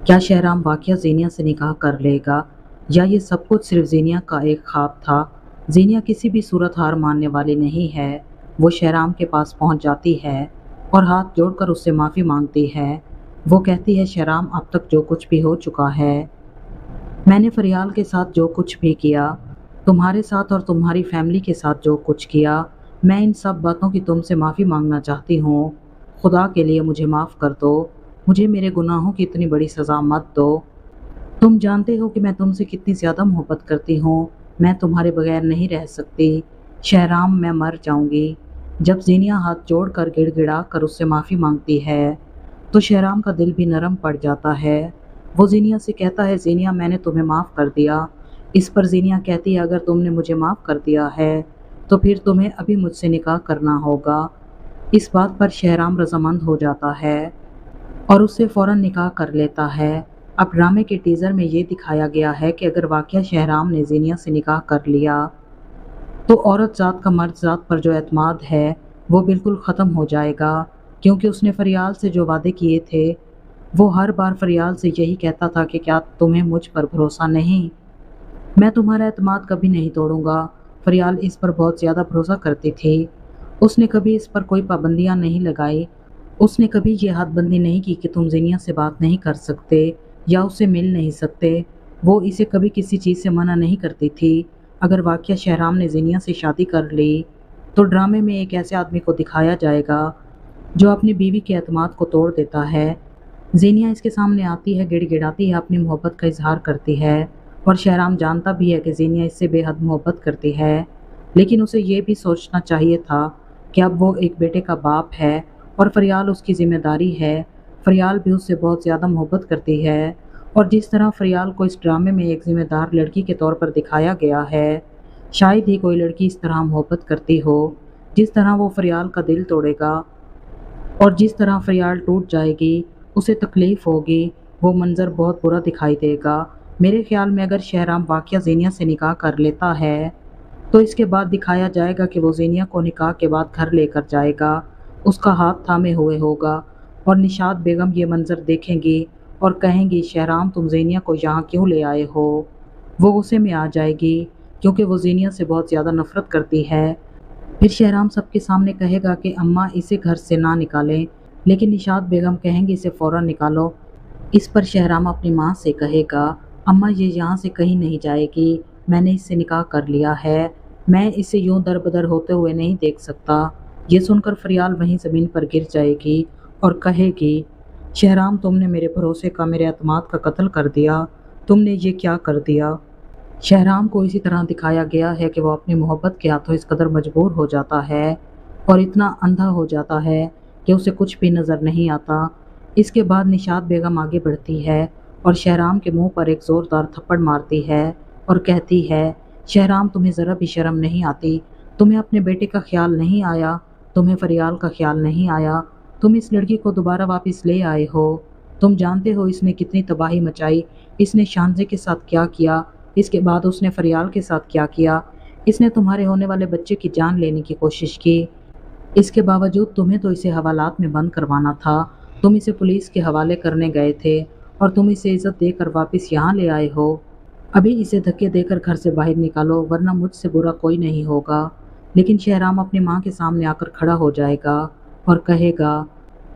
क्या शहराम वाकया ज़ीनिया से निकाह कर लेगा, या ये सब कुछ सिर्फ ज़ीनिया का एक ख्वाब था? ज़ीनिया किसी भी सूरत हार मानने वाली नहीं है। वो शहराम के पास पहुंच जाती है और हाथ जोड़कर उससे माफ़ी मांगती है। वो कहती है, शहराम, अब तक जो कुछ भी हो चुका है, मैंने फरियाल के साथ जो कुछ भी किया, तुम्हारे साथ और तुम्हारी फैमिली के साथ जो कुछ किया, मैं इन सब बातों की तुमसे माफ़ी मांगना चाहती हूँ। खुदा के लिए मुझे माफ़ कर दो। मुझे मेरे गुनाहों की इतनी बड़ी सज़ा मत दो। तुम जानते हो कि मैं तुमसे कितनी ज़्यादा मोहब्बत करती हूँ। मैं तुम्हारे बगैर नहीं रह सकती। शहराम, मैं मर जाऊंगी। जब ज़ीनिया हाथ जोड़कर गिड़गिड़ा कर उससे माफ़ी मांगती है, तो शहराम का दिल भी नरम पड़ जाता है। वो ज़ीनिया से कहता है, ज़ीनिया, मैंने तुम्हें माफ़ कर दिया। इस पर ज़ीनिया कहती है, अगर तुमने मुझे माफ़ कर दिया है तो फिर तुम्हें अभी मुझसे निकाह करना होगा। इस बात पर शहराम रज़ामंद हो जाता है और उससे फ़ौरन निकाह कर लेता है। अब ड्रामे के टीज़र में ये दिखाया गया है कि अगर वाकया शहराम ने ज़ीनिया से निकाह कर लिया, तो औरत ज़ात का मर्द ज़ात पर जो एतमाद है वो बिल्कुल ख़त्म हो जाएगा, क्योंकि उसने फरियाल से जो वादे किए थे, वो हर बार फरियाल से यही कहता था कि क्या तुम्हें मुझ पर भरोसा नहीं? मैं तुम्हारा एतमाद कभी नहीं तोड़ूंगा। फरियाल इस पर बहुत ज़्यादा भरोसा करती थी। उसने कभी इस पर कोई पाबंदियां नहीं लगाई। उसने कभी ये हदबंदी नहीं की कि तुम ज़ीनिया से बात नहीं कर सकते या उससे मिल नहीं सकते। वो इसे कभी किसी चीज़ से मना नहीं करती थी। अगर वाकया शहराम ने ज़ीनिया से शादी कर ली, तो ड्रामे में एक ऐसे आदमी को दिखाया जाएगा जो अपनी बीवी के एतमाद को तोड़ देता है। ज़ीनिया इसके सामने आती है, गिड़गिड़ाती है, अपनी मोहब्बत का इजहार करती है, और शहराम जानता भी है कि ज़ीनिया इससे बेहद मोहब्बत करती है, लेकिन उसे ये भी सोचना चाहिए था कि अब वो एक बेटे का बाप है और फरियाल उसकी ज़िम्मेदारी है। फरियाल भी उससे बहुत ज़्यादा मोहब्बत करती है, और जिस तरह फरियाल को इस ड्रामे में एक ज़िम्मेदार लड़की के तौर पर दिखाया गया है, शायद ही कोई लड़की इस तरह मोहब्बत करती हो। जिस तरह वो फरियाल का दिल तोड़ेगा और जिस तरह फरियाल टूट जाएगी, उसे तकलीफ़ होगी, वो मंज़र बहुत बुरा दिखाई देगा। मेरे ख़्याल में अगर शहराम वाक़या ज़ीनिया से निकाह कर लेता है, तो इसके बाद दिखाया जाएगा कि वो ज़ीनिया को निकाह के बाद घर लेकर जाएगा, उसका हाथ थामे हुए होगा, और निशात बेगम ये मंज़र देखेंगी और कहेंगी, शहराम, तुम ज़ीनिया को यहाँ क्यों ले आए हो? वो गुस्से में आ जाएगी, क्योंकि वो ज़ीनिया से बहुत ज़्यादा नफ़रत करती है। फिर शहराम सबके सामने कहेगा कि अम्मा, इसे घर से ना निकालें, लेकिन निशात बेगम कहेंगी, इसे फ़ौरन निकालो। इस पर शहराम अपनी माँ से कहेगा, अम्मा, ये यहाँ से कहीं नहीं जाएगी। मैंने इससे निकाह कर लिया है। मैं इसे यूं दर बदर होते हुए नहीं देख सकता। ये सुनकर फरियाल वहीं ज़मीन पर गिर जाएगी और कहेगी, शहराम, तुमने मेरे भरोसे का, मेरे एतमाद का कत्ल कर दिया। तुमने ये क्या कर दिया? शहराम को इसी तरह दिखाया गया है कि वो अपनी मोहब्बत के हाथों इस कदर मजबूर हो जाता है और इतना अंधा हो जाता है कि उसे कुछ भी नज़र नहीं आता। इसके बाद निशात बेगम आगे बढ़ती है और शहराम के मुंह पर एक ज़ोरदार थप्पड़ मारती है और कहती है, शहराम, तुम्हें ज़रा भी शर्म नहीं आती? तुम्हें अपने बेटे का ख्याल नहीं आया? तुम्हें फरियाल का ख्याल नहीं आया? तुम इस लड़की को दोबारा वापस ले आए हो। तुम जानते हो इसने कितनी तबाही मचाई, इसने शानजे के साथ क्या किया, इसके बाद उसने फरियाल के साथ क्या किया। इसने तुम्हारे होने वाले बच्चे की जान लेने की कोशिश की। इसके बावजूद तुम्हें तो इसे हवालात में बंद करवाना था। तुम इसे पुलिस के हवाले करने गए थे और तुम इसे इज्जत देकर वापस यहाँ ले आए हो। अभी इसे धक्के देकर घर से बाहर निकालो, वरना मुझसे बुरा कोई नहीं होगा। लेकिन शहराम अपनी माँ के सामने आकर खड़ा हो जाएगा और कहेगा,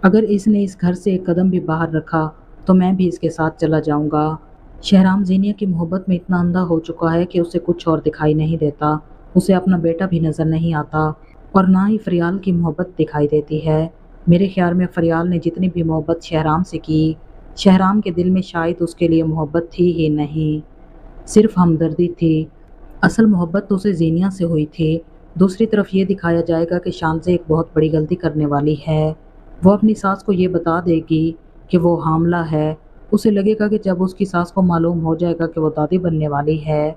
अगर इसने इस घर से एक कदम भी बाहर रखा तो मैं भी इसके साथ चला जाऊंगा। शहराम ज़ीनिया की मोहब्बत में इतना अंधा हो चुका है कि उसे कुछ और दिखाई नहीं देता। उसे अपना बेटा भी नज़र नहीं आता और ना ही फरियाल की मोहब्बत दिखाई देती है। मेरे ख्याल में फरियाल ने जितनी भी मोहब्बत शहराम से की, शहराम के दिल में शायद उसके लिए मोहब्बत थी ही नहीं, सिर्फ हमदर्दी थी। असल मोहब्बत तो उसे ज़ीनिया से हुई थी। दूसरी तरफ ये दिखाया जाएगा कि शानज़े एक बहुत बड़ी गलती करने वाली है। वो अपनी सास को ये बता देगी कि वो हामला है। उसे लगेगा कि जब उसकी सास को मालूम हो जाएगा कि वो दादी बनने वाली है,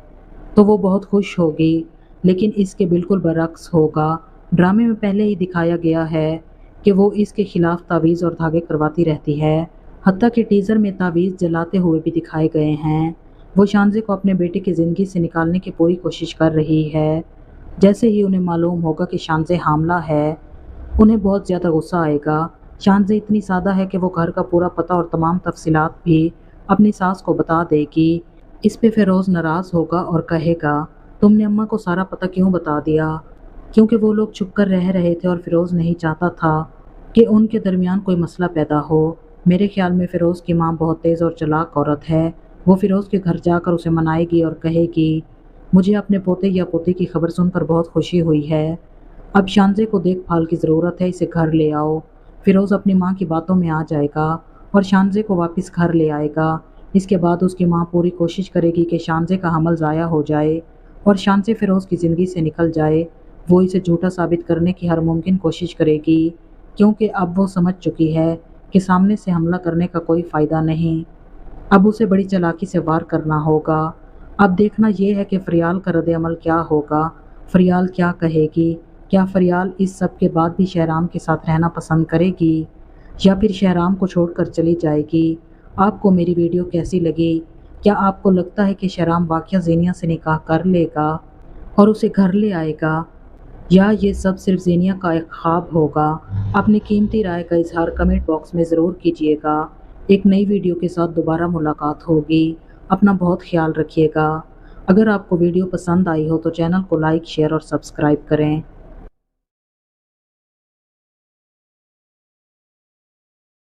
तो वो बहुत खुश होगी, लेकिन इसके बिल्कुल बरअक्स होगा। ड्रामे में पहले ही दिखाया गया है कि वो इसके खिलाफ तावीज़ और धागे करवाती रहती है। हत्ता कि टीज़र में तावीज़ जलाते हुए भी दिखाए गए हैं। वो शानज़े को अपने बेटे की ज़िंदगी से निकालने की पूरी कोशिश कर रही है। जैसे ही उन्हें मालूम होगा कि शानज़े हामला है, उन्हें बहुत ज़्यादा गुस्सा आएगा। शानज़े इतनी सादा है कि वो घर का पूरा पता और तमाम तफसीलात भी अपनी सास को बता देगी। इस पे फिरोज नाराज होगा और कहेगा, तुमने अम्मा को सारा पता क्यों बता दिया? क्योंकि वो लोग छुप कर रह रहे थे और फिरोज नहीं चाहता था कि उनके दरमियान कोई मसला पैदा हो। मेरे ख्याल में फिरोज की माँ बहुत तेज़ और चालाक औरत है। वो फिरोज के घर जाकर उसे मनाएगी और कहेगी, मुझे अपने पोते या पोती की खबर सुनकर बहुत खुशी हुई है। अब शानजे को देखभाल की ज़रूरत है, इसे घर ले आओ। फिरोज़ अपनी माँ की बातों में आ जाएगा और शानजे को वापस घर ले आएगा। इसके बाद उसकी माँ पूरी कोशिश करेगी कि शानजे का हमल ज़ाया हो जाए और शानजे फिरोज़ की ज़िंदगी से निकल जाए। वो इसे झूठा साबित करने की हर मुमकिन कोशिश करेगी, क्योंकि अब वो समझ चुकी है कि सामने से हमला करने का कोई फ़ायदा नहीं। अब उसे बड़ी चालाकी से वार करना होगा। अब देखना ये है कि फरियाल का रद्द-ए-अमल क्या होगा। फरियाल क्या कहेगी? क्या फरियाल इस सब के बाद भी शहराम के साथ रहना पसंद करेगी या फिर शहराम को छोड़कर चली जाएगी? आपको मेरी वीडियो कैसी लगी? क्या आपको लगता है कि शहराम वाकया ज़ेनिया से निकाह कर लेगा और उसे घर ले आएगा, या ये सब सिर्फ ज़ेनिया का एक ख्वाब होगा? अपनी कीमती राय का इज़हार कमेंट बॉक्स में ज़रूर कीजिएगा। एक नई वीडियो के साथ दोबारा मुलाकात होगी। अपना बहुत ख्याल रखिएगा। अगर आपको वीडियो पसंद आई हो तो चैनल को लाइक, शेयर और सब्सक्राइब करें।